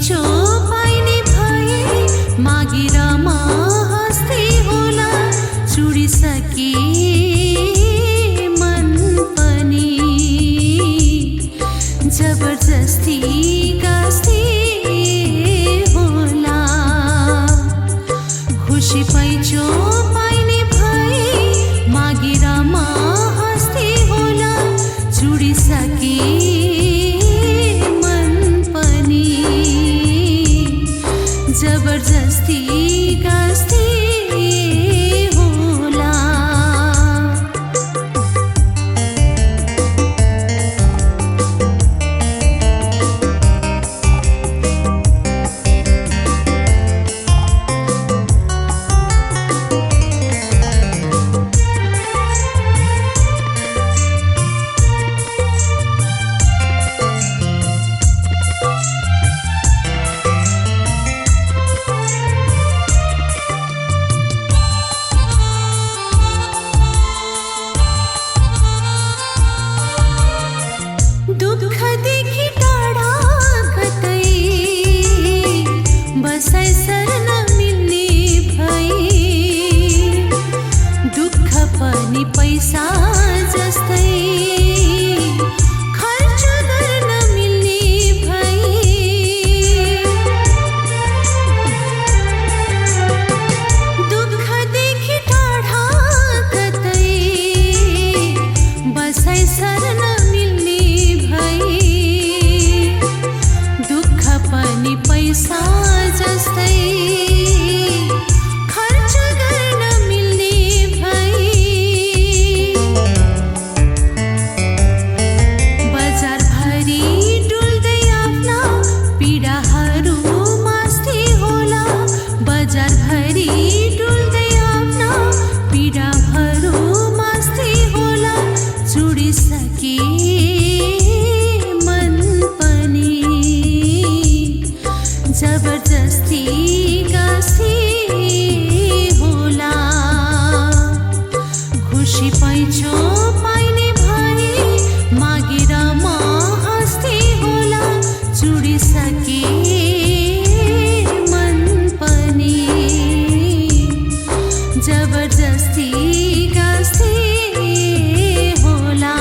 पैँचो पाइने भए मागेर म हाँस्दै होला चुडिसके मन पनि जबरजस्ती गाँस्दै होला खुसी पैँचो पाइने भए मागेर म हाँस्दै होला चुडिसके जबरजस्ती गाँस्दै होला दुःखदेखि टाढा कतै बसाइ सर्न मिल्ने भए दुःख पनि पैसा जस्तै खर्च गर्न मिल्ने भए दुःखदेखि टाढा कतै बसाइ सर्न पनि पैसा जस्तै खर्च गर्न मिल्ने भए बजारभरि डुल्दै आफ्ना पीडाहरू मास्दै होला बजारभरि डुल्दै आफ्ना पीडाहरू मास्दै होला चुडिसके जबरजस्ती गाँस्दै होला खुसी पैँचो पाइने भए मागेर म हाँस्दै होला चुडिसके मन पनि जबरजस्ती गाँस्दै होला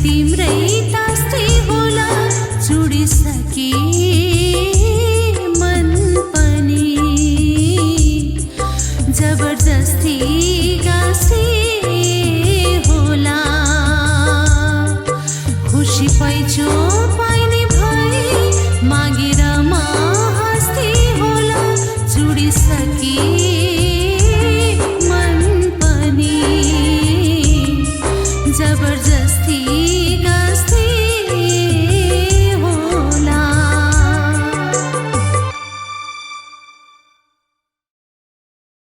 तिम्रै तास्दै होला चुडिसके मन पनि जबरजस्ती गाँस्दै होला खुसी पैँचो पाइने भए मागेर म हाँस्दै होला चुडिसके मन पनि जबरजस्ती